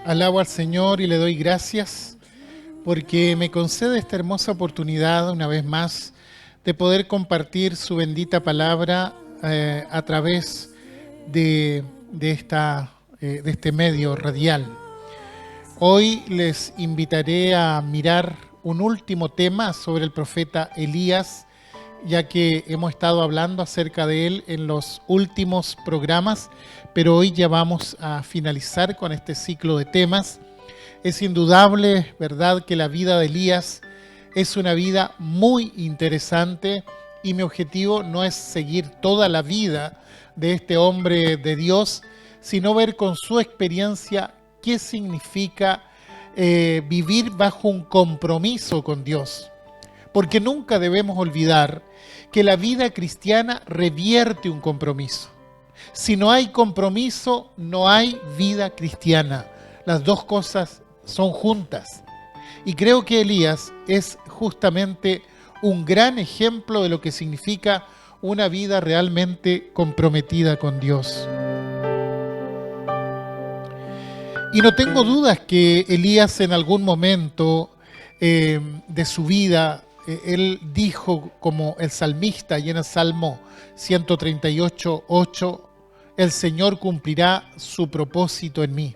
Alabo al Señor y le doy gracias porque me concede esta hermosa oportunidad una vez más de poder compartir su bendita palabra a través de este medio radial. Hoy les invitaré a mirar un último tema sobre el profeta Elías, ya que hemos estado hablando acerca de él en los últimos programas, pero hoy ya vamos a finalizar con este ciclo de temas. Es indudable, ¿verdad?, que la vida de Elías es una vida muy interesante y mi objetivo no es seguir toda la vida de este hombre de Dios, sino ver con su experiencia qué significa vivir bajo un compromiso con Dios. Porque nunca debemos olvidar que la vida cristiana revierte un compromiso. Si no hay compromiso, no hay vida cristiana. Las dos cosas son juntas. Y creo que Elías es justamente un gran ejemplo de lo que significa una vida realmente comprometida con Dios. Y no tengo dudas que Elías en algún momento de su vida, él dijo como el salmista y en el Salmo 138:8, el Señor cumplirá su propósito en mí.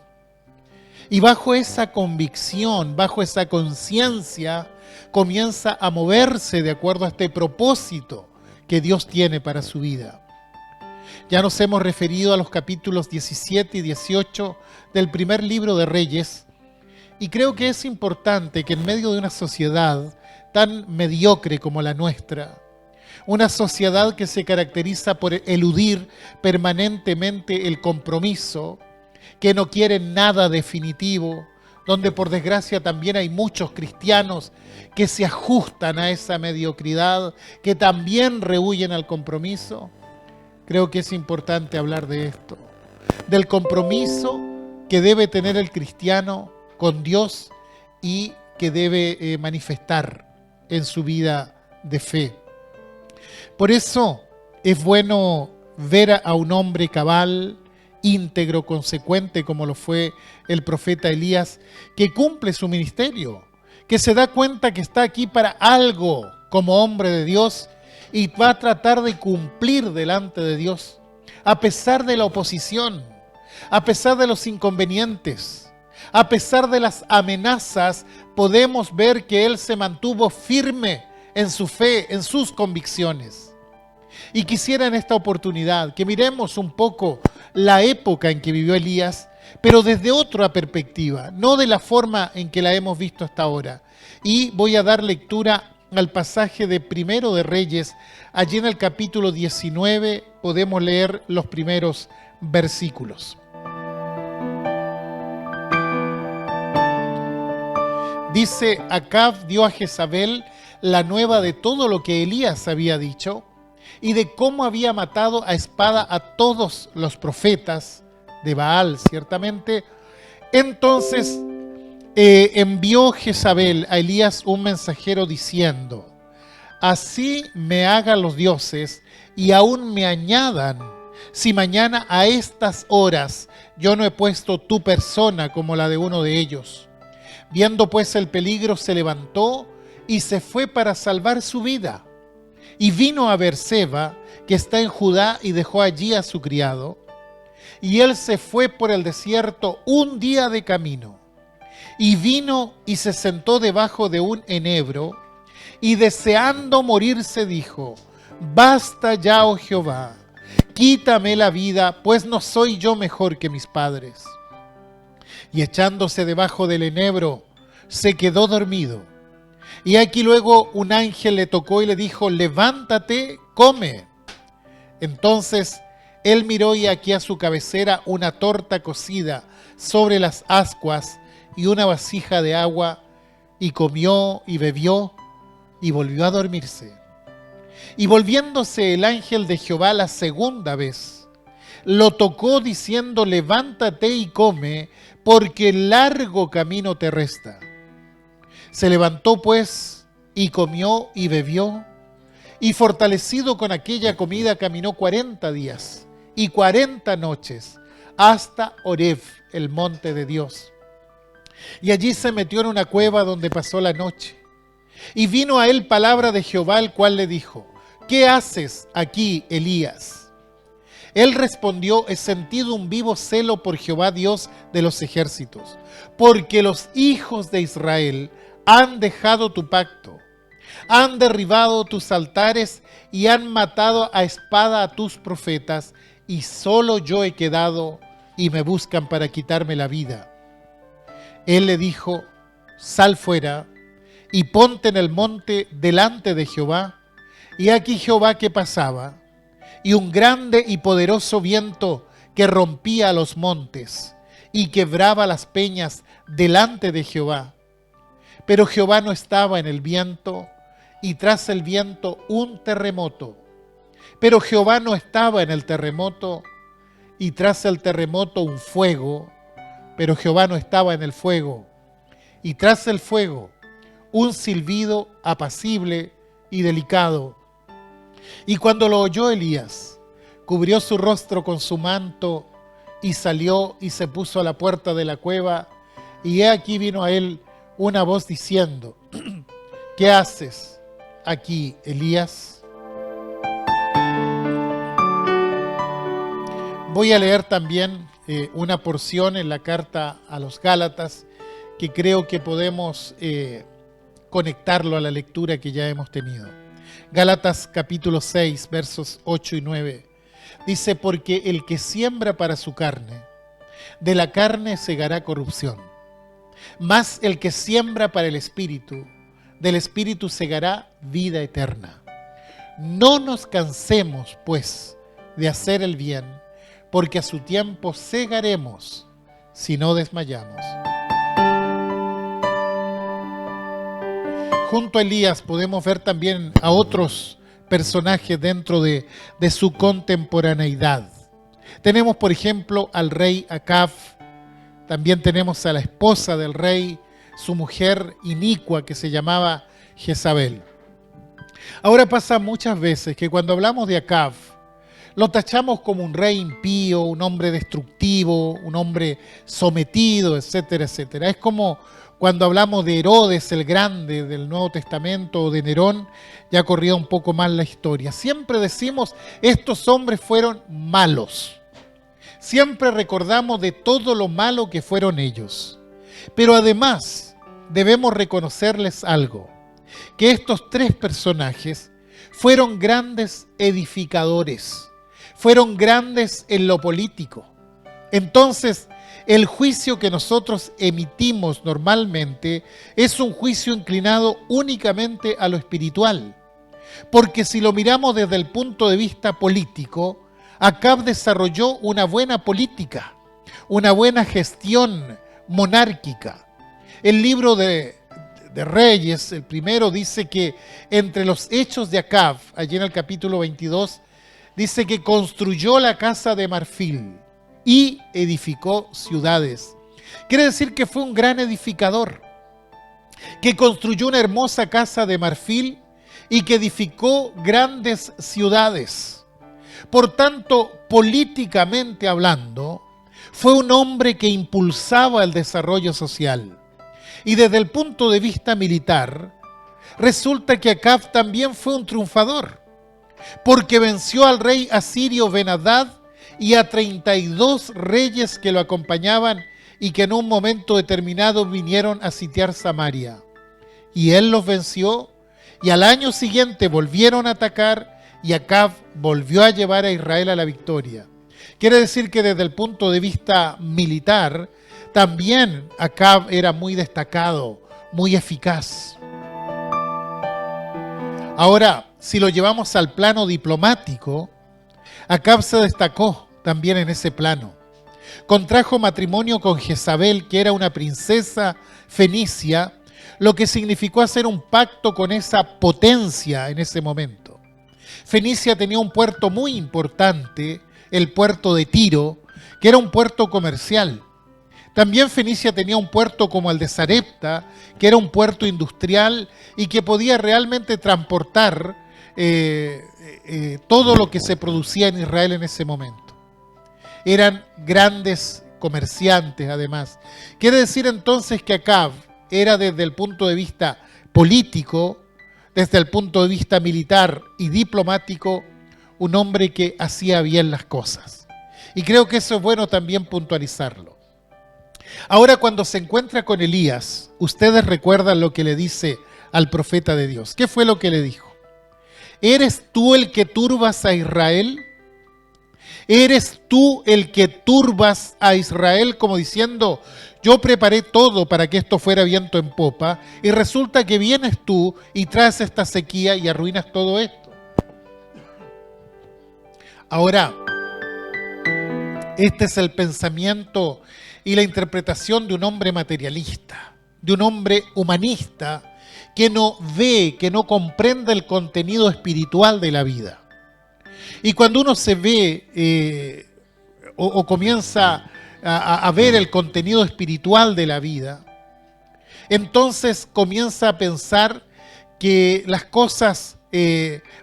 Y bajo esa convicción, bajo esa conciencia, comienza a moverse de acuerdo a este propósito que Dios tiene para su vida. Ya nos hemos referido a los capítulos 17 y 18 del primer libro de Reyes, y creo que es importante que en medio de una sociedad tan mediocre como la nuestra, una sociedad que se caracteriza por eludir permanentemente el compromiso, que no quieren nada definitivo, donde por desgracia también hay muchos cristianos que se ajustan a esa mediocridad, que también rehuyen al compromiso. Creo que es importante hablar de esto, del compromiso que debe tener el cristiano con Dios y que debe manifestar en su vida de fe. Por eso es bueno ver a un hombre cabal, íntegro, consecuente, como lo fue el profeta Elías, que cumple su ministerio, que se da cuenta que está aquí para algo como hombre de Dios y va a tratar de cumplir delante de Dios, a pesar de la oposición, a pesar de los inconvenientes, a pesar de las amenazas. Podemos ver que él se mantuvo firme en su fe, en sus convicciones. Y quisiera en esta oportunidad que miremos un poco la época en que vivió Elías, pero desde otra perspectiva, no de la forma en que la hemos visto hasta ahora. Y voy a dar lectura al pasaje de Primero de Reyes. Allí en el capítulo 19 podemos leer los primeros versículos. Dice: Acab dio a Jezabel la nueva de todo lo que Elías había dicho y de cómo había matado a espada a todos los profetas de Baal, ciertamente. Entonces envió Jezabel a Elías un mensajero diciendo: así me hagan los dioses y aún me añadan, si mañana a estas horas yo no he puesto tu persona como la de uno de ellos. Viendo pues el peligro, se levantó y se fue para salvar su vida. Y vino a Beerseba, que está en Judá, y dejó allí a su criado. Y él se fue por el desierto un día de camino. Y vino y se sentó debajo de un enebro, y deseando morirse dijo: basta ya, oh Jehová, quítame la vida, pues no soy yo mejor que mis padres. Y echándose debajo del enebro, se quedó dormido. Y aquí luego un ángel le tocó y le dijo: levántate, come. Entonces él miró y aquí a su cabecera una torta cocida sobre las ascuas y una vasija de agua, y comió y bebió y volvió a dormirse. Y volviéndose el ángel de Jehová la segunda vez, lo tocó diciendo: levántate y come, porque largo camino te resta. Se levantó pues y comió y bebió, y fortalecido con aquella comida caminó 40 días y 40 noches hasta Horeb, el monte de Dios. Y allí se metió en una cueva donde pasó la noche. Y vino a él palabra de Jehová, el cual le dijo: ¿qué haces aquí, Elías? Él respondió: he sentido un vivo celo por Jehová Dios de los ejércitos, porque los hijos de Israel han dejado tu pacto, han derribado tus altares y han matado a espada a tus profetas, y solo yo he quedado y me buscan para quitarme la vida. Él le dijo: sal fuera y ponte en el monte delante de Jehová. Y aquí Jehová que pasaba, y un grande y poderoso viento que rompía los montes y quebraba las peñas delante de Jehová. Pero Jehová no estaba en el viento, y tras el viento un terremoto. Pero Jehová no estaba en el terremoto, y tras el terremoto un fuego. Pero Jehová no estaba en el fuego, y tras el fuego un silbido apacible y delicado. Y cuando lo oyó Elías, cubrió su rostro con su manto y salió y se puso a la puerta de la cueva. Y he aquí vino a él una voz diciendo: ¿qué haces aquí, Elías? Voy a leer también una porción en la carta a los Gálatas que creo que podemos conectarlo a la lectura que ya hemos tenido. Gálatas capítulo 6, versos 8 y 9. Dice: porque el que siembra para su carne, de la carne segará corrupción. Mas el que siembra para el Espíritu, del Espíritu segará vida eterna. No nos cansemos, pues, de hacer el bien, porque a su tiempo segaremos, si no desmayamos. Junto a Elías podemos ver también a otros personajes dentro de su contemporaneidad. Tenemos, por ejemplo, al rey Acab. También tenemos a la esposa del rey, su mujer inicua que se llamaba Jezabel. Ahora pasa muchas veces que cuando hablamos de Acab, lo tachamos como un rey impío, un hombre destructivo, un hombre sometido, etcétera, etcétera. Es como cuando hablamos de Herodes el Grande del Nuevo Testamento o de Nerón, ya corría un poco más la historia. Siempre decimos: estos hombres fueron malos. Siempre recordamos de todo lo malo que fueron ellos. Pero además debemos reconocerles algo: que estos tres personajes fueron grandes edificadores, fueron grandes en lo político. Entonces, el juicio que nosotros emitimos normalmente es un juicio inclinado únicamente a lo espiritual. Porque si lo miramos desde el punto de vista político, Acab desarrolló una buena política, una buena gestión monárquica. El libro de Reyes, el primero, dice que entre los hechos de Acab, allí en el capítulo 22, dice que construyó la casa de marfil y edificó ciudades. Quiere decir que fue un gran edificador, que construyó una hermosa casa de marfil y que edificó grandes ciudades. Por tanto, políticamente hablando, fue un hombre que impulsaba el desarrollo social. Y desde el punto de vista militar, resulta que Acab también fue un triunfador, porque venció al rey asirio Ben-Hadad y a 32 reyes que lo acompañaban y que en un momento determinado vinieron a sitiar Samaria. Y él los venció, y al año siguiente volvieron a atacar, y Acab volvió a llevar a Israel a la victoria. Quiere decir que desde el punto de vista militar, también Acab era muy destacado, muy eficaz. Ahora, si lo llevamos al plano diplomático, Acab se destacó también en ese plano. Contrajo matrimonio con Jezabel, que era una princesa fenicia, lo que significó hacer un pacto con esa potencia en ese momento. Fenicia tenía un puerto muy importante, el puerto de Tiro, que era un puerto comercial. También Fenicia tenía un puerto como el de Sarepta, que era un puerto industrial y que podía realmente transportar todo lo que se producía en Israel en ese momento. Eran grandes comerciantes además. Quiere decir entonces que Acab era desde el punto de vista político, desde el punto de vista militar y diplomático, un hombre que hacía bien las cosas. Y creo que eso es bueno también puntualizarlo. Ahora, cuando se encuentra con Elías, ustedes recuerdan lo que le dice al profeta de Dios. ¿Qué fue lo que le dijo? ¿Eres tú el que turbas a Israel? ¿Eres tú el que turbas a Israel? Como diciendo, yo preparé todo para que esto fuera viento en popa, y resulta que vienes tú y traes esta sequía y arruinas todo esto. Ahora, este es el pensamiento y la interpretación de un hombre materialista, de un hombre humanista que no ve, que no comprende el contenido espiritual de la vida. Y cuando uno se ve o comienza a ver el contenido espiritual de la vida, entonces comienza a pensar que las cosas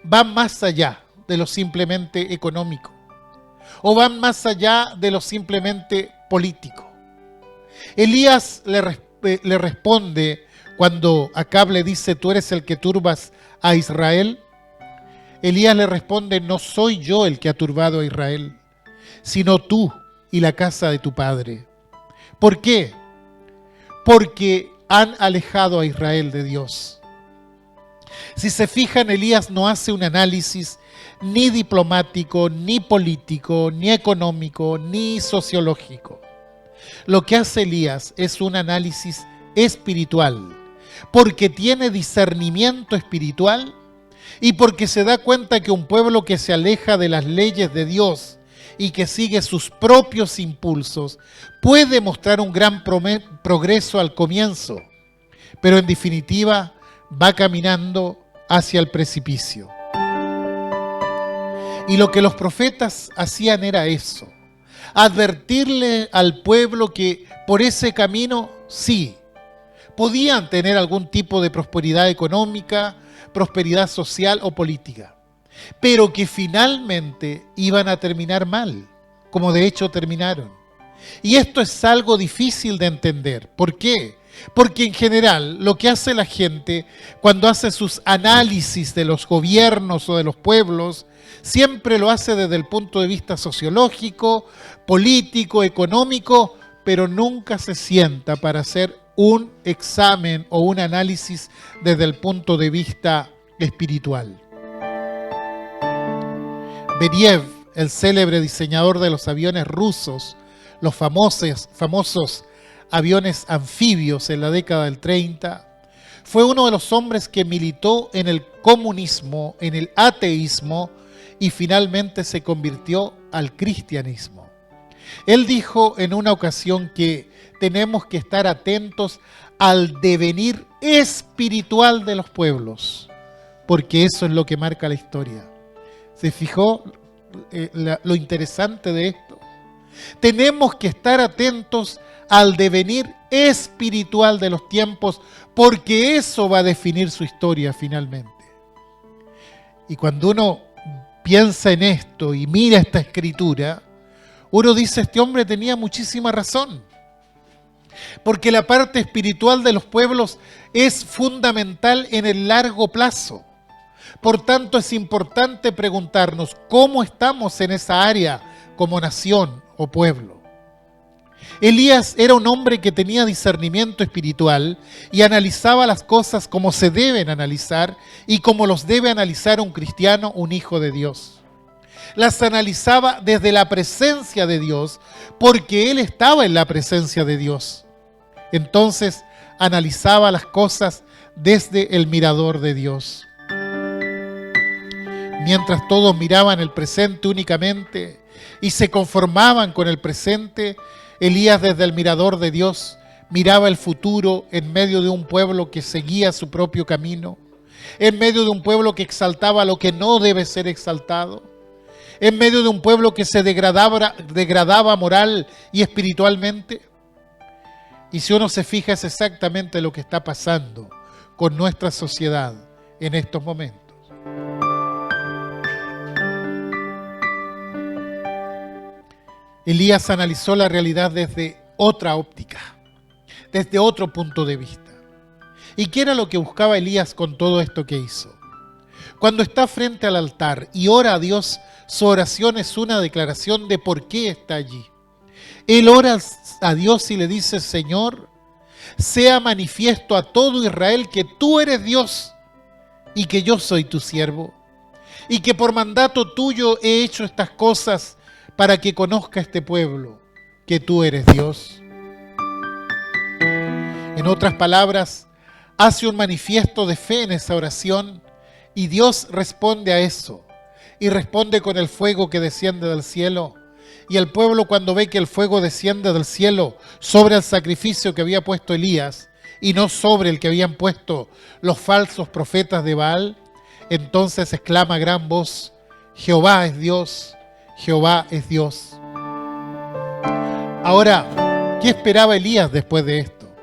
van más allá de lo simplemente económico, o van más allá de lo simplemente político. Elías le responde cuando Acab le dice, tú eres el que turbas a Israel. Elías le responde, no soy yo el que ha turbado a Israel, sino tú y la casa de tu padre. ¿Por qué? Porque han alejado a Israel de Dios. Si se fijan, Elías no hace un análisis ni diplomático, ni político, ni económico, ni sociológico. Lo que hace Elías es un análisis espiritual, porque tiene discernimiento espiritual y porque se da cuenta que un pueblo que se aleja de las leyes de Dios y que sigue sus propios impulsos puede mostrar un gran progreso al comienzo, pero en definitiva va caminando hacia el precipicio. Y lo que los profetas hacían era eso, advertirle al pueblo que por ese camino sí, podían tener algún tipo de prosperidad económica, prosperidad social o política, pero que finalmente iban a terminar mal, como de hecho terminaron. Y esto es algo difícil de entender. ¿Por qué? Porque en general lo que hace la gente cuando hace sus análisis de los gobiernos o de los pueblos, siempre lo hace desde el punto de vista sociológico, político, económico, pero nunca se sienta para hacer un examen o un análisis desde el punto de vista espiritual. Beriev, el célebre diseñador de los aviones rusos, los famosos aviones anfibios en la década del 30, fue uno de los hombres que militó en el comunismo, en el ateísmo y finalmente se convirtió al cristianismo. Él dijo en una ocasión que tenemos que estar atentos al devenir espiritual de los pueblos, porque eso es lo que marca la historia. ¿Se fijó lo interesante de esto? Tenemos que estar atentos al devenir espiritual de los tiempos, porque eso va a definir su historia finalmente. Y cuando uno piensa en esto y mira esta escritura, uno dice, este hombre tenía muchísima razón. Porque la parte espiritual de los pueblos es fundamental en el largo plazo. Por tanto, es importante preguntarnos cómo estamos en esa área como nación o pueblo. Elías era un hombre que tenía discernimiento espiritual y analizaba las cosas como se deben analizar y como los debe analizar un cristiano, un hijo de Dios. Las analizaba desde la presencia de Dios, porque él estaba en la presencia de Dios. Entonces analizaba las cosas desde el mirador de Dios. Mientras todos miraban el presente únicamente y se conformaban con el presente, Elías desde el mirador de Dios miraba el futuro en medio de un pueblo que seguía su propio camino, en medio de un pueblo que exaltaba lo que no debe ser exaltado, en medio de un pueblo que se degradaba moral y espiritualmente. Y si uno se fija, es exactamente lo que está pasando con nuestra sociedad en estos momentos. Elías analizó la realidad desde otra óptica, desde otro punto de vista. ¿Y qué era lo que buscaba Elías con todo esto que hizo? Cuando está frente al altar y ora a Dios, su oración es una declaración de por qué está allí. Él ora a Dios y le dice: Señor, sea manifiesto a todo Israel que tú eres Dios y que yo soy tu siervo, y que por mandato tuyo he hecho estas cosas para que conozca este pueblo que tú eres Dios. En otras palabras, hace un manifiesto de fe en esa oración y Dios responde a eso, y responde con el fuego que desciende del cielo. Y el pueblo, cuando ve que el fuego desciende del cielo sobre el sacrificio que había puesto Elías y no sobre el que habían puesto los falsos profetas de Baal, entonces exclama a gran voz: Jehová es Dios, Jehová es Dios. Ahora, ¿qué esperaba Elías después de esto?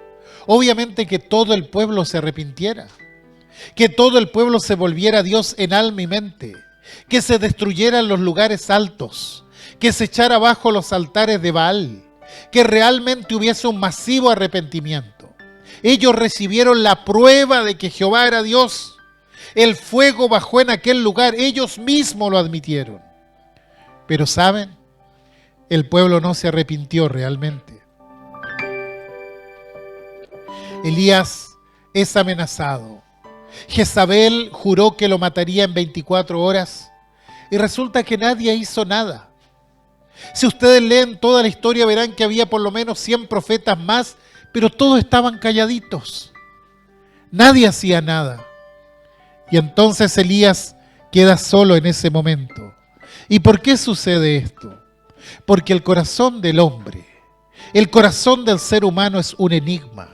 Obviamente que todo el pueblo se arrepintiera, que todo el pueblo se volviera a Dios en alma y mente, que se destruyeran los lugares altos, que se echara abajo los altares de Baal, que realmente hubiese un masivo arrepentimiento. Ellos recibieron la prueba de que Jehová era Dios. El fuego bajó en aquel lugar, ellos mismos lo admitieron. Pero ¿saben? El pueblo no se arrepintió realmente. Elías es amenazado. Jezabel juró que lo mataría en 24 horas y resulta que nadie hizo nada. Si ustedes leen toda la historia verán que había por lo menos 100 profetas más, pero todos estaban calladitos. Nadie hacía nada. Y entonces Elías queda solo en ese momento. ¿Y por qué sucede esto? Porque el corazón del hombre, el corazón del ser humano es un enigma,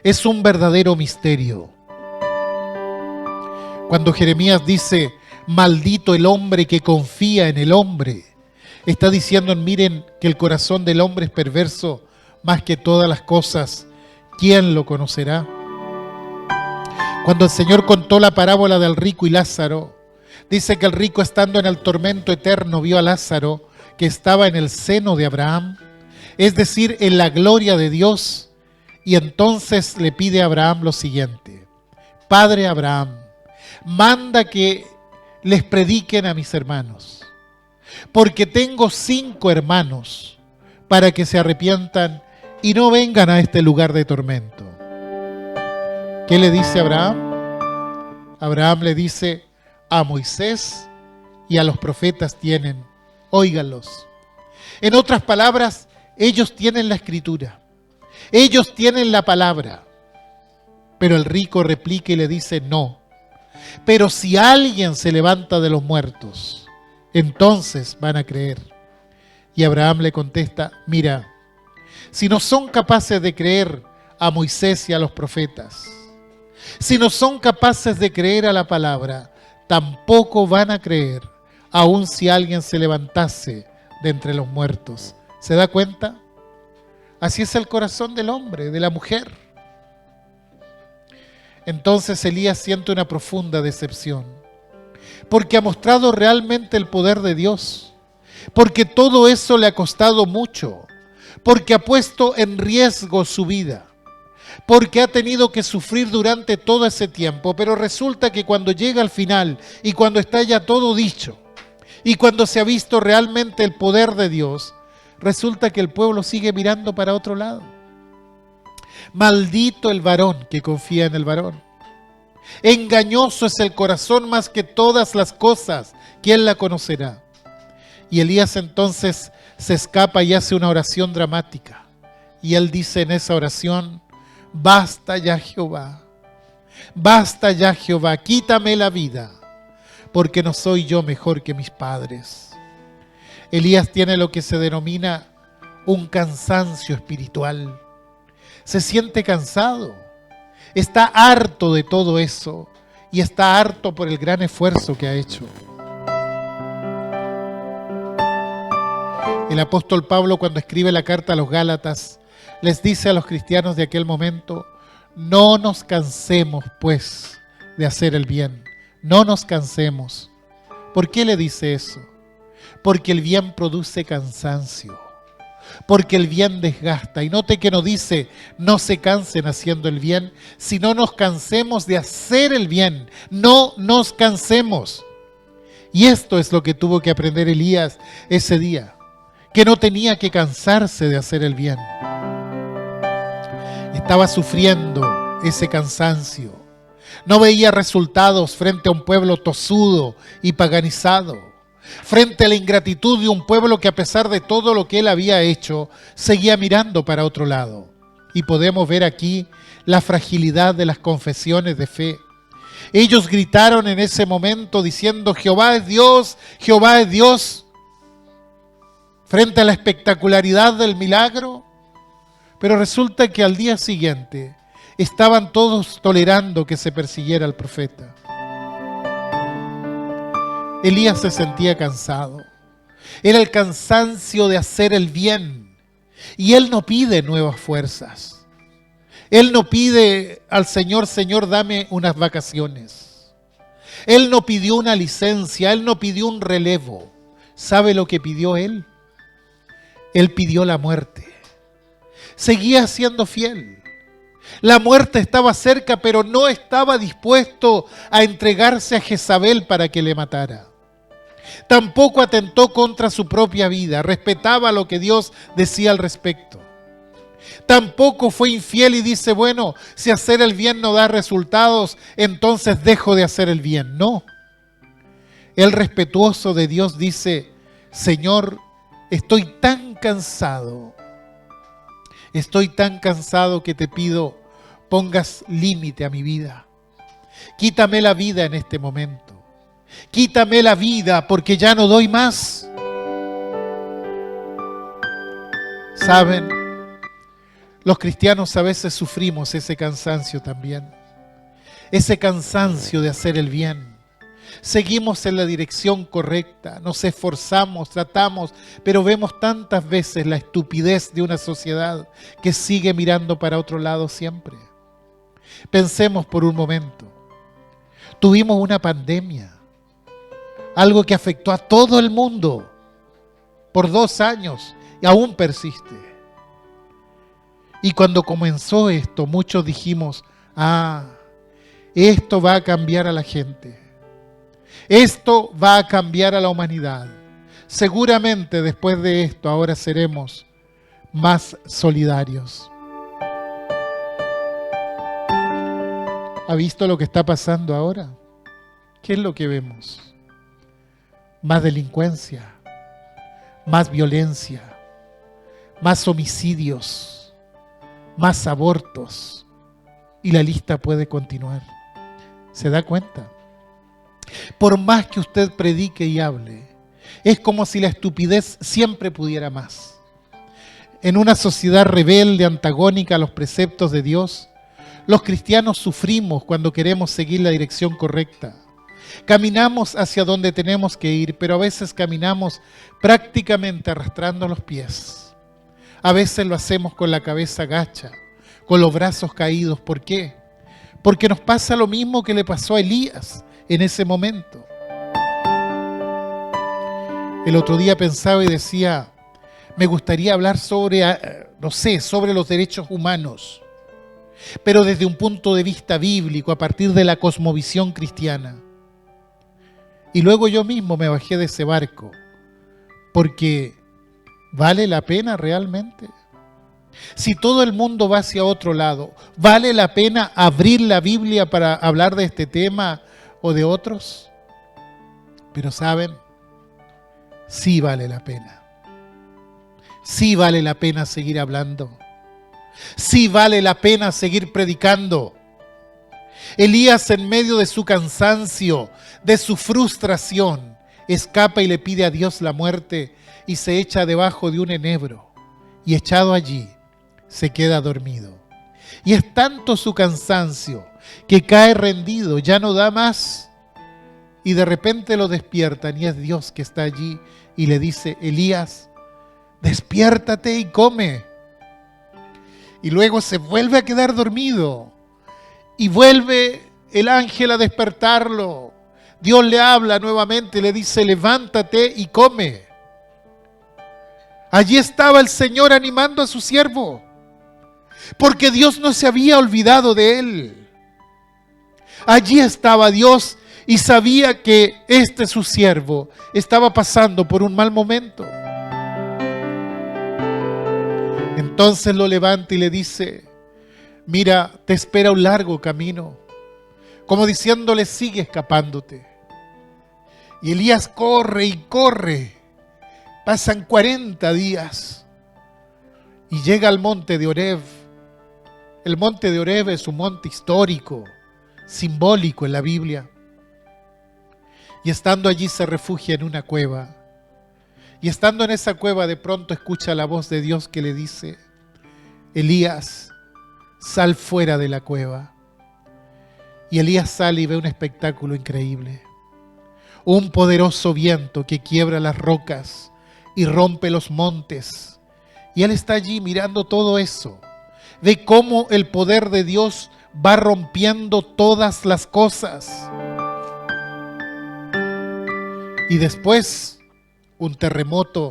es un verdadero misterio. Cuando Jeremías dice: maldito el hombre que confía en el hombre, está diciendo: miren que el corazón del hombre es perverso más que todas las cosas. ¿Quién lo conocerá? Cuando el Señor contó la parábola del rico y Lázaro, dice que el rico, estando en el tormento eterno, vio a Lázaro que estaba en el seno de Abraham, es decir, en la gloria de Dios, y entonces le pide a Abraham lo siguiente: Padre Abraham, manda que les prediquen a mis hermanos, porque tengo 5 hermanos, para que se arrepientan y no vengan a este lugar de tormento. ¿Qué le dice Abraham? Abraham le dice: a Moisés y a los profetas tienen, óiganlos. En otras palabras, ellos tienen la escritura, ellos tienen la palabra. Pero el rico replica y le dice: no, pero si alguien se levanta de los muertos, entonces van a creer. Y Abraham le contesta: mira, si no son capaces de creer a Moisés y a los profetas, si no son capaces de creer a la palabra, tampoco van a creer, aun si alguien se levantase de entre los muertos. ¿Se da cuenta? Así es el corazón del hombre, de la mujer. Entonces Elías siente una profunda decepción, porque ha mostrado realmente el poder de Dios, porque todo eso le ha costado mucho, porque ha puesto en riesgo su vida, porque ha tenido que sufrir durante todo ese tiempo. Pero resulta que cuando llega al final y cuando está ya todo dicho y cuando se ha visto realmente el poder de Dios, resulta que el pueblo sigue mirando para otro lado. Maldito el varón que confía en el varón. Engañoso es el corazón más que todas las cosas. ¿Quién la conocerá? Y Elías entonces se escapa y hace una oración dramática. Y él dice en esa oración: basta ya Jehová, basta ya Jehová, quítame la vida, porque no soy yo mejor que mis padres. Elías tiene lo que se denomina un cansancio espiritual. Se siente cansado, está harto de todo eso y está harto por el gran esfuerzo que ha hecho. El apóstol Pablo, cuando escribe la carta a los Gálatas, les dice a los cristianos de aquel momento: no nos cansemos pues de hacer el bien, no nos cansemos. ¿Por qué le dice eso? Porque el bien produce cansancio. porque el bien desgasta. Y note que no dice, no se cansen haciendo el bien, sino nos cansemos de hacer el bien. No nos cansemos. Y esto es lo que tuvo que aprender Elías ese día, que no tenía que cansarse de hacer el bien. Estaba sufriendo ese cansancio. No veía resultados frente a un pueblo tosudo y paganizado, frente a la ingratitud de un pueblo que, a pesar de todo lo que él había hecho, seguía mirando para otro lado. Y podemos ver aquí la fragilidad de las confesiones de fe. Ellos gritaron en ese momento diciendo: Jehová es Dios, Jehová es Dios, frente a la espectacularidad del milagro. Pero resulta que al día siguiente estaban todos tolerando que se persiguiera al profeta. Elías se sentía cansado. Era el cansancio de hacer el bien. Y él no pide nuevas fuerzas. Él no pide al Señor: Señor, dame unas vacaciones. Él no pidió una licencia, él no pidió un relevo. ¿Sabe lo que pidió él? Él pidió la muerte. Seguía siendo fiel. La muerte estaba cerca, pero no estaba dispuesto a entregarse a Jezabel para que le matara. Tampoco atentó contra su propia vida, respetaba lo que Dios decía al respecto. Tampoco fue infiel y dice: bueno, si hacer el bien no da resultados, entonces dejo de hacer el bien. No. El respetuoso de Dios dice: Señor, estoy tan cansado que te pido pongas límite a mi vida. Quítame la vida en este momento. Quítame la vida porque ya no doy más. ¿Saben? Los cristianos a veces sufrimos ese cansancio también. Ese cansancio de hacer el bien. Seguimos en la dirección correcta, nos esforzamos, tratamos, pero vemos tantas veces la estupidez de una sociedad que sigue mirando para otro lado siempre. Pensemos por un momento. Tuvimos una pandemia, algo que afectó a todo el mundo por 2 años y aún persiste. Y cuando comenzó esto, muchos dijimos: esto va a cambiar a la gente. Esto va a cambiar a la humanidad. Seguramente después de esto ahora seremos más solidarios. ¿Ha visto lo que está pasando ahora? ¿Qué es lo que vemos? Más delincuencia, más violencia, más homicidios, más abortos. Y la lista puede continuar. ¿Se da cuenta? Por más que usted predique y hable, es como si la estupidez siempre pudiera más. En una sociedad rebelde, antagónica a los preceptos de Dios, los cristianos sufrimos cuando queremos seguir la dirección correcta. Caminamos hacia donde tenemos que ir, pero a veces caminamos prácticamente arrastrando los pies. A veces lo hacemos con la cabeza gacha, con los brazos caídos. ¿Por qué? Porque nos pasa lo mismo que le pasó a Elías en ese momento. El otro día pensaba y decía: me gustaría hablar sobre, sobre los derechos humanos, pero desde un punto de vista bíblico, a partir de la cosmovisión cristiana. Y luego yo mismo me bajé de ese barco, porque ¿vale la pena realmente? Si todo el mundo va hacia otro lado, ¿vale la pena abrir la Biblia para hablar de este tema o de otros? Pero ¿saben? Sí vale la pena. Sí vale la pena seguir hablando. Sí vale la pena seguir predicando. Elías, en medio de su cansancio, de su frustración, escapa y le pide a Dios la muerte y se echa debajo de un enebro. Y echado allí, se queda dormido. Y es tanto su cansancio que cae rendido, ya no da más. Y de repente lo despiertan y es Dios que está allí y le dice: Elías, despiértate y come. Y luego se vuelve a quedar dormido y vuelve el ángel a despertarlo. Dios le habla nuevamente y le dice: levántate y come. Allí estaba el Señor animando a su siervo, porque Dios no se había olvidado de él. Allí estaba Dios y sabía que su siervo estaba pasando por un mal momento. Entonces lo levanta y le dice: mira, te espera un largo camino. Como diciéndole, sigue escapándote. Y Elías corre y corre. Pasan 40 días y llega al monte de Horeb. El monte de Horeb es un monte histórico, simbólico en la Biblia. Y estando allí se refugia en una cueva. Y estando en esa cueva de pronto escucha la voz de Dios que le dice: Elías, sal fuera de la cueva. Y Elías sale y ve un espectáculo increíble. Un poderoso viento que quiebra las rocas y rompe los montes. Y él está allí mirando todo eso. Ve cómo el poder de Dios va rompiendo todas las cosas. Y después, un terremoto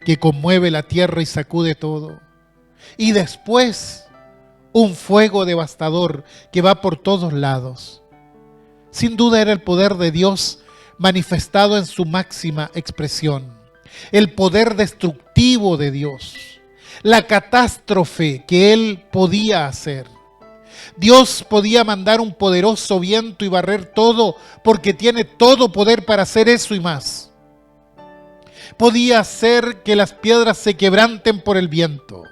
que conmueve la tierra y sacude todo. Y después, un fuego devastador que va por todos lados. Sin duda era el poder de Dios manifestado en su máxima expresión. El poder destructivo de Dios. La catástrofe que Él podía hacer. Dios podía mandar un poderoso viento y barrer todo, porque tiene todo poder para hacer eso y más. Podía hacer que las piedras se quebranten por el viento.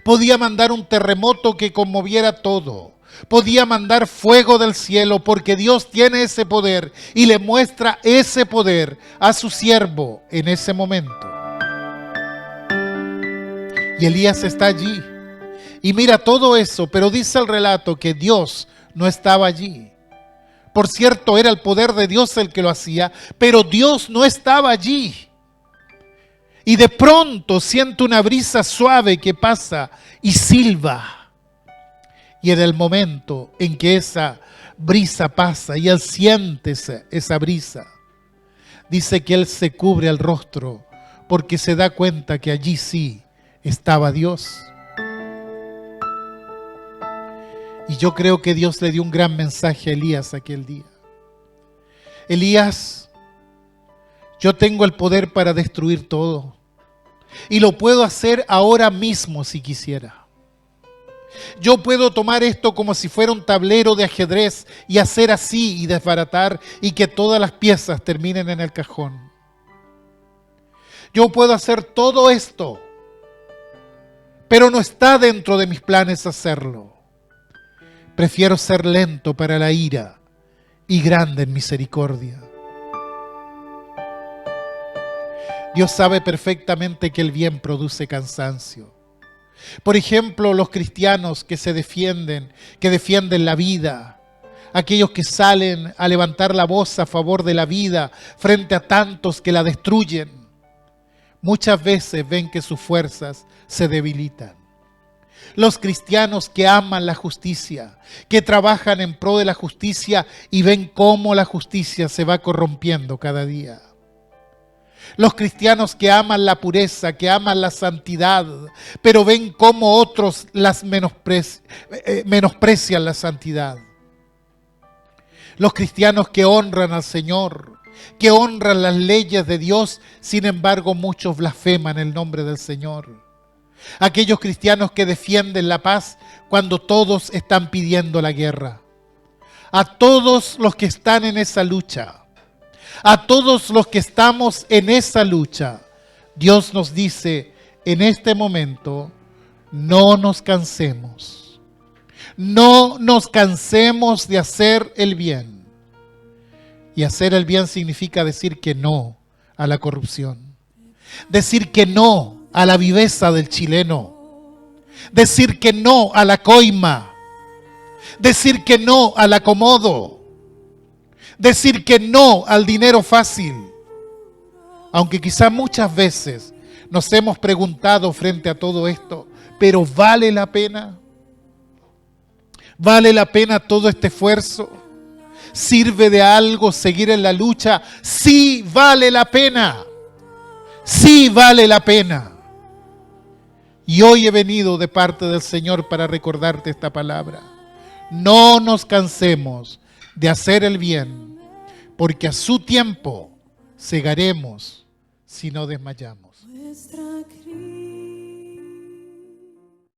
Podía mandar un terremoto que conmoviera todo. Podía mandar fuego del cielo, porque Dios tiene ese poder y le muestra ese poder a su siervo en ese momento. Y Elías está allí y mira todo eso, pero dice el relato que Dios no estaba allí. Por cierto, era el poder de Dios el que lo hacía, pero Dios no estaba allí. Y de pronto siente una brisa suave que pasa y silba. Y en el momento en que esa brisa pasa y él siente esa brisa, dice que él se cubre el rostro porque se da cuenta que allí sí estaba Dios. Y yo creo que Dios le dio un gran mensaje a Elías aquel día. Elías, yo tengo el poder para destruir todo. Y lo puedo hacer ahora mismo si quisiera. Yo puedo tomar esto como si fuera un tablero de ajedrez y hacer así y desbaratar y que todas las piezas terminen en el cajón. Yo puedo hacer todo esto, pero no está dentro de mis planes hacerlo. Prefiero ser lento para la ira y grande en misericordia. Dios sabe perfectamente que el bien produce cansancio. Por ejemplo, los cristianos que defienden la vida, aquellos que salen a levantar la voz a favor de la vida frente a tantos que la destruyen, muchas veces ven que sus fuerzas se debilitan. Los cristianos que aman la justicia, que trabajan en pro de la justicia y ven cómo la justicia se va corrompiendo cada día. Los cristianos que aman la pureza, que aman la santidad, pero ven cómo otros menosprecian la santidad. Los cristianos que honran al Señor, que honran las leyes de Dios, sin embargo muchos blasfeman el nombre del Señor. Aquellos cristianos que defienden la paz cuando todos están pidiendo la guerra. A todos los que están en esa lucha, a todos los que estamos en esa lucha, Dios nos dice en este momento: no nos cansemos. No nos cansemos de hacer el bien. Y hacer el bien significa decir que no a la corrupción. Decir que no a la viveza del chileno. Decir que no a la coima. Decir que no al acomodo. Decir que no al dinero fácil. Aunque quizás muchas veces nos hemos preguntado frente a todo esto, ¿pero vale la pena? ¿Vale la pena todo este esfuerzo? ¿Sirve de algo seguir en la lucha? Sí, vale la pena. Sí, vale la pena. Y hoy he venido de parte del Señor para recordarte esta palabra. No nos cansemos de hacer el bien, porque a su tiempo segaremos si no desmayamos.